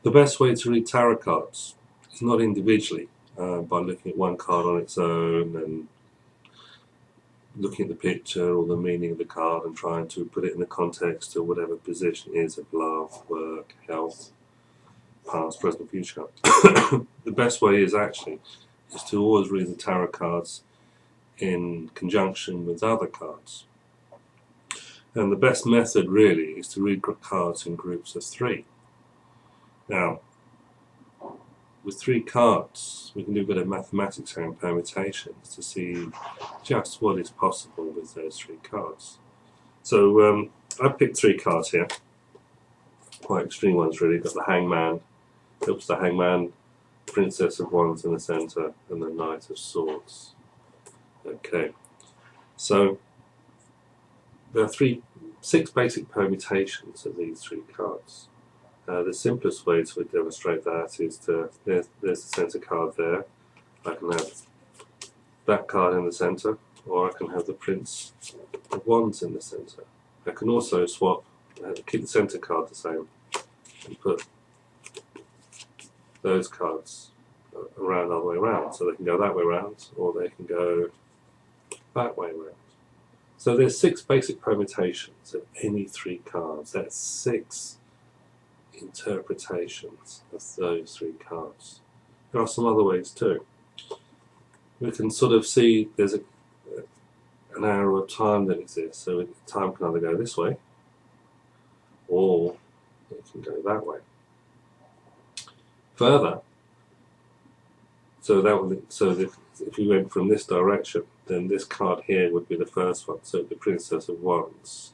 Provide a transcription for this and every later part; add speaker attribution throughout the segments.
Speaker 1: The best way to read tarot cards is not individually, by looking at one card on its own and looking at the picture or the meaning of the card and trying to put it in the context of whatever position it is of love, work, health, past, present, future. The best way is to always read the tarot cards in conjunction with other cards. And the best method really is to read cards in groups of 3. Now, with 3 cards, we can do a bit of mathematics and permutations to see just what is possible with those 3 cards. So I picked 3 cards here, quite extreme ones really. Got the Hangman, Princess of Wands in the centre, and the Knight of Swords. Okay, so there are 6 basic permutations of these 3 cards. The simplest way to demonstrate that is there's the centre card there. I can have that card in the centre, or I can have the Prince of Wands in the centre. I can also swap, keep the centre card the same, and put those cards around the other way around. So they can go that way around, or they can go that way around. So there's 6 basic permutations of any 3 cards. That's 6 interpretations of those 3 cards. There are some other ways too. We can sort of see there's an arrow of time that exists, so time can either go this way or it can go that way. Further, if we went from this direction, then this card here would be the first one, so the Princess of Wands,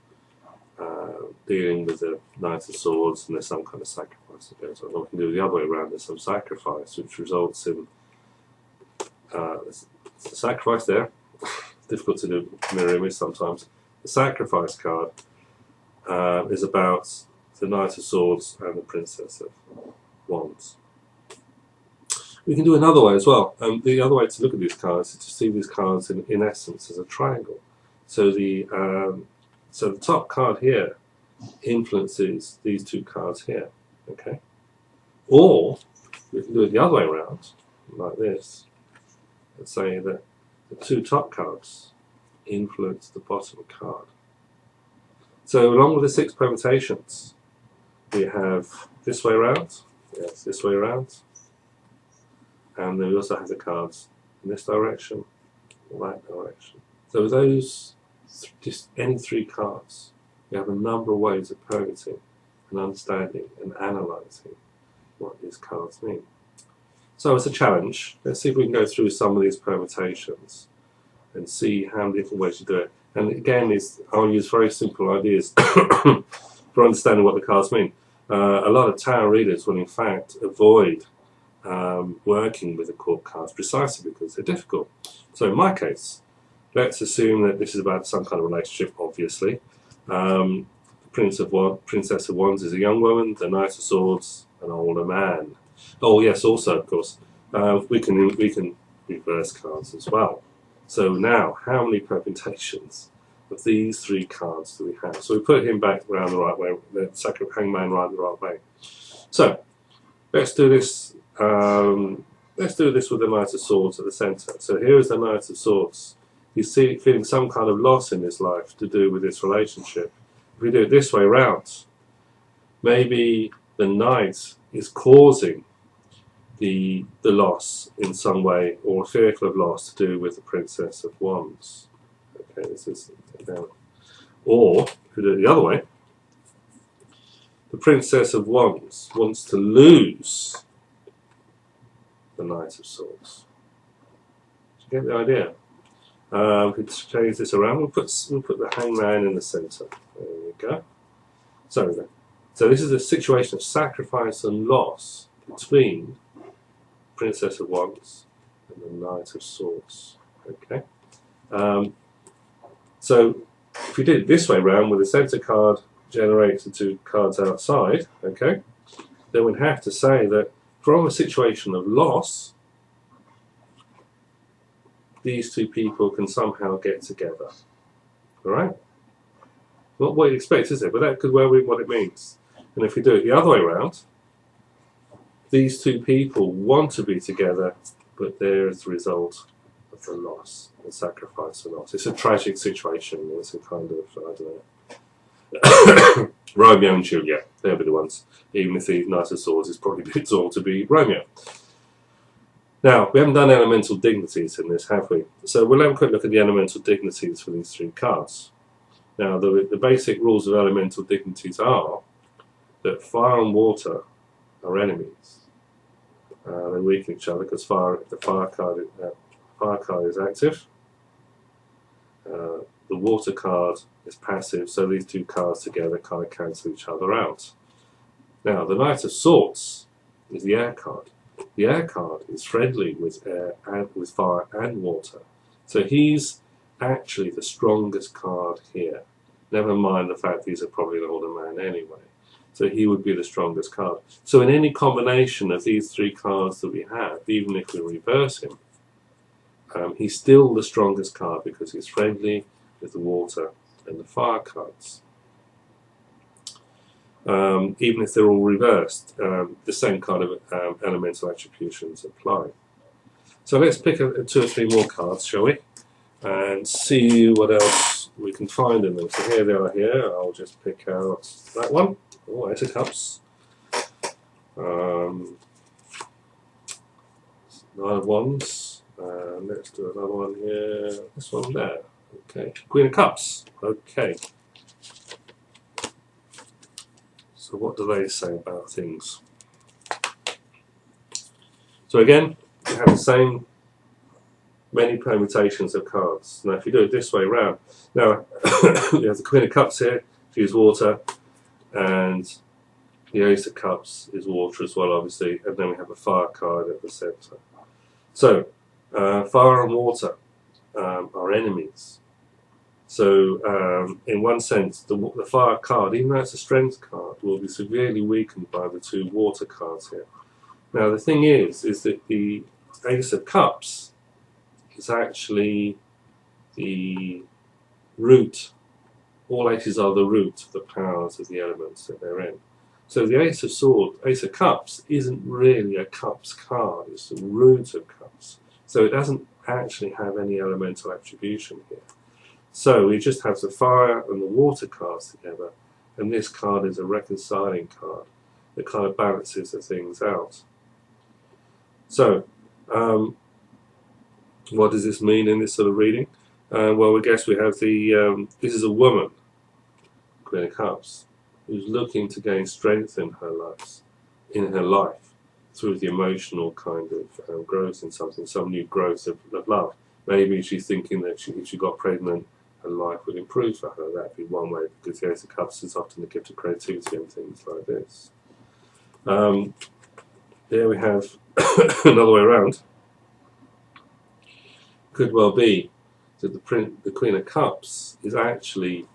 Speaker 1: dealing with the Knight of Swords, and there's some kind of sacrifice that goes on. Or we can do it the other way around, there's some sacrifice which results in there's a sacrifice there. It's difficult to do mirror image sometimes. The sacrifice card is about the Knight of Swords and the Princess of Wands. We can do another way as well. The other way to look at these cards is to see these cards in essence as a triangle. So the top card here influences these 2 cards here. Okay, or we can do it the other way around, like this, and say that the 2 top cards influence the bottom card. So along with the 6 permutations, we have this way around, yes, this way around, and then we also have the cards in this direction or that direction. So with those, just any 3 cards, we have a number of ways of permuting and understanding and analysing what these cards mean. So it's a challenge. Let's see if we can go through some of these permutations and see how many different ways you do it. And again, I'll use very simple ideas for understanding what the cards mean. A lot of tarot readers will in fact avoid working with the court cards precisely because they're difficult. So in my case, let's assume that this is about some kind of relationship, obviously. The Princess of Wands is a young woman, the Knight of Swords, an older man. Oh yes, also of course, we can reverse cards as well. So now, how many permutations of these 3 cards do we have? So we put him back around the right way, the second Hangman right the right way. So let's do this. Let's do this with the Knight of Swords at the centre. So here is the Knight of Swords. He's feeling some kind of loss in his life to do with this relationship. If we do it this way around, maybe the Knight is causing the loss in some way, or fearful of loss to do with the Princess of Wands. Okay, this is down. Or, if we do it the other way, the Princess of Wands wants to lose the Knight of Swords. Do you get the idea? We could change this around. We'll put the Hangman in the centre. There we go. So this is a situation of sacrifice and loss between Princess of Wands and the Knight of Swords. Okay. So if we did it this way round, with the centre card generates the 2 cards outside, okay, then we'd have to say that from a situation of loss, these 2 people can somehow get together. Alright? Not what you'd expect, is it? But that could well be what it means. And if we do it the other way around, these two people want to be together, but there is the result of the loss, the sacrifice or loss. It's a tragic situation. It's a kind of, I don't know, Romeo and Juliet, they'll be the ones. Even if the Knight of Swords is probably thought to be Romeo. Now, we haven't done elemental dignities in this, have we? So we'll have a quick look at the elemental dignities for these three cards. Now, the basic rules of elemental dignities are that fire and water are enemies. They weaken each other because the fire card is active. The water card is passive, so these two cards together kind of cancel each other out. Now, the Knight of Swords is the air card. The air card is friendly with air and with fire and water. So he's actually the strongest card here. Never mind the fact he's probably an older man anyway. So he would be the strongest card. So in any combination of these three cards that we have, even if we reverse him, he's still the strongest card because he's friendly with the water and the fire cards. Even if they're all reversed, the same kind of elemental attributions apply. So let's pick two or three more cards, shall we? And see what else we can find in them. So here they are here. I'll just pick out that one. Oh, Ace of Cups. Nine of Wands. Let's do another one here. This one there. Okay. Queen of Cups. Okay. So what do they say about things? So again, you have the same many permutations of cards. Now if you do it this way round, now you have the Queen of Cups here, she's water, and the Ace of Cups is water as well, obviously, and then we have a fire card at the centre. So fire and water are enemies. So in one sense, the fire card, even though it's a strength card, will be severely weakened by the two water cards here. Now the thing is that the Ace of Cups is actually the root. All aces are the root of the powers of the elements that they're in. So the Ace of Cups isn't really a Cups card, it's the root of Cups. So it doesn't actually have any elemental attribution here. So we just have the fire and the water cards together, and this card is a reconciling card that kind of balances the things out. So, what does this mean in this sort of reading? Well, I guess we have this is a woman, Queen of Cups, who's looking to gain strength in her life, through the emotional kind of growth in something, some new growth of love. Maybe she's thinking that if she got pregnant, her life would improve for her. That'd be one way, because the Ace of Cups is often the gift of creativity and things like this. There we have another way around. Could well be that the Queen of Cups is actually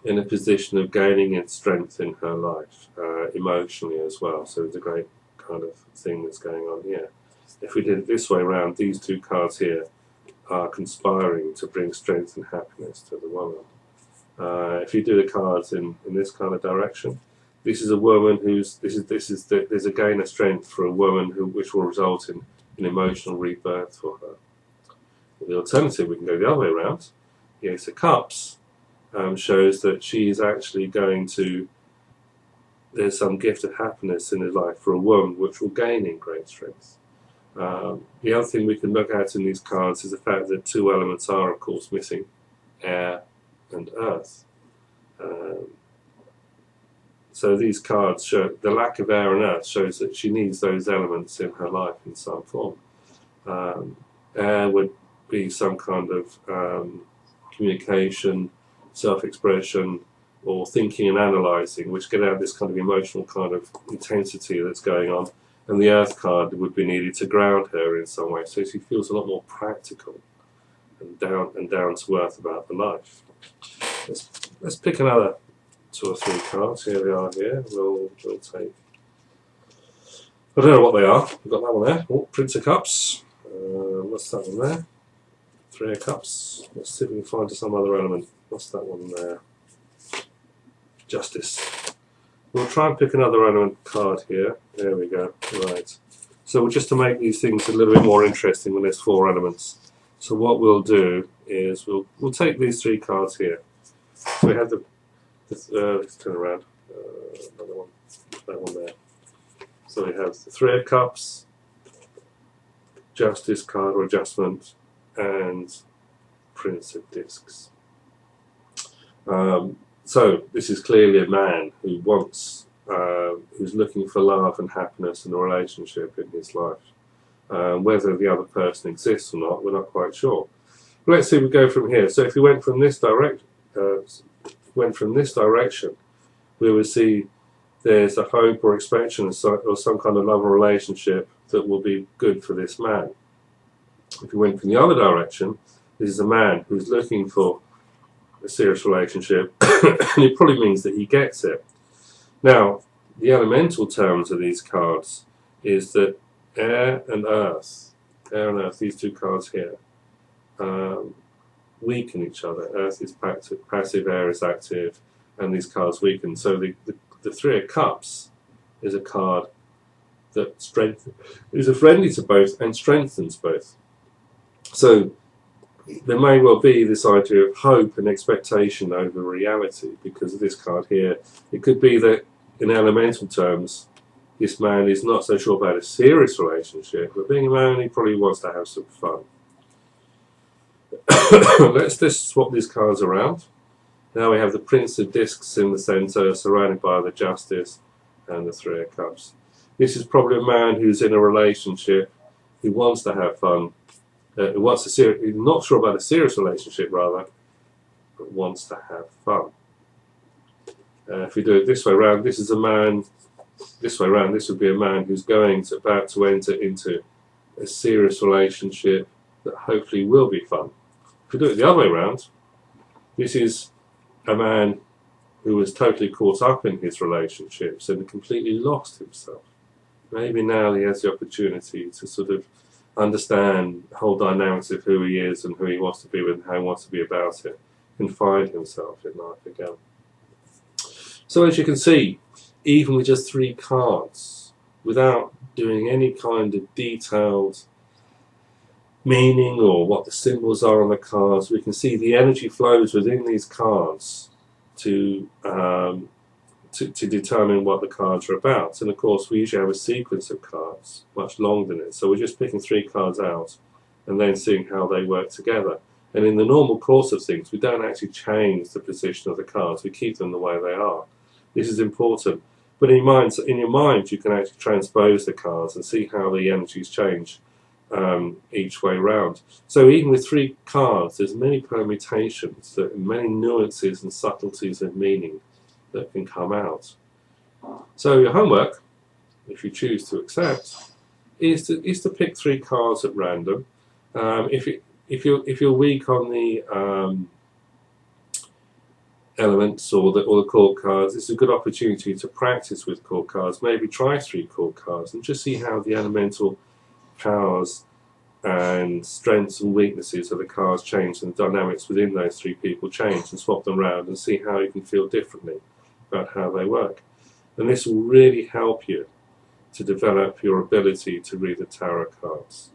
Speaker 1: in a position of gaining its strength in her life, emotionally as well. So it's a great kind of thing that's going on here. If we did it this way around, these two cards here are conspiring to bring strength and happiness to the woman. If you do the cards in this kind of direction, this is a woman there's a gain of strength for a woman which will result in an emotional rebirth for her. The alternative, we can go the other way around. The Ace of Cups shows that she's actually there's some gift of happiness in her life for a woman which will gain in great strength. The other thing we can look at in these cards is the fact that two elements are, of course, missing: air and earth. So these cards show the lack of air and earth shows that she needs those elements in her life in some form. Air would be some kind of communication, self-expression, or thinking and analysing, which get out this kind of emotional kind of intensity that's going on. And the earth card would be needed to ground her in some way, so she feels a lot more practical and down to earth about the life. Let's pick another two or three cards. Here we are. Here we'll take. I don't know what they are. We've got that one there. Oh, Prince of Cups. What's that one there? Three of Cups. Let's see if we can find some other element. What's that one there? Justice. We'll try and pick another element card here. There we go. Right. So just to make these things a little bit more interesting when there's 4 elements. So what we'll do is we'll take these 3 cards here. So we have let's turn around. Another one. That one there. So we have the 3 of Cups, Justice card or Adjustment, and Prince of Discs. So this is clearly a man who wants, who's looking for love and happiness and a relationship in his life. Whether the other person exists or not, we're not quite sure. But let's see. We go from here. So if we went from this direction, we would see there's a hope or expectation or some kind of love or relationship that will be good for this man. If we went from the other direction, this is a man who's looking for a serious relationship, and it probably means that he gets it. Now, the elemental terms of these cards is that air and earth, these 2 cards here, weaken each other. Earth is passive, air is active, and these cards weaken. So the 3 of Cups is a card that is a friendly to both and strengthens both. So there may well be this idea of hope and expectation over reality because of this card here. It could be that in elemental terms, this man is not so sure about a serious relationship, but being a man, he probably wants to have some fun. Let's just swap these cards around. Now we have the Prince of Discs in the centre, surrounded by the Justice and the 3 of Cups. This is probably a man who's in a relationship, who wants to have fun, who's not sure about a serious relationship rather, but wants to have fun. If we do it this way around, this is a man. This way around, this would be a man who's about to enter into a serious relationship that hopefully will be fun. If we do it the other way around, this is a man who was totally caught up in his relationships and completely lost himself. Maybe now he has the opportunity to sort of understand the whole dynamics of who he is and who he wants to be with and how he wants to be about it, and find himself in life again. So as you can see, even with just 3 cards, without doing any kind of detailed meaning or what the symbols are on the cards, we can see the energy flows within these cards to determine what the cards are about. And of course, we usually have a sequence of cards, much longer than it. So we're just picking 3 cards out and then seeing how they work together. And in the normal course of things, we don't actually change the position of the cards. We keep them the way they are. This is important. But in your mind, you can actually transpose the cards and see how the energies change each way round. So even with 3 cards, there's many permutations, many nuances and subtleties of meaning that can come out. So your homework, if you choose to accept, is to pick 3 cards at random. If you're weak on the elements or the chord cards, it's a good opportunity to practice with chord cards. Maybe try 3 chord cards and just see how the elemental powers and strengths and weaknesses of the cards change and the dynamics within those 3 people change, and swap them around and see how you can feel differently about how they work. And this will really help you to develop your ability to read the tarot cards.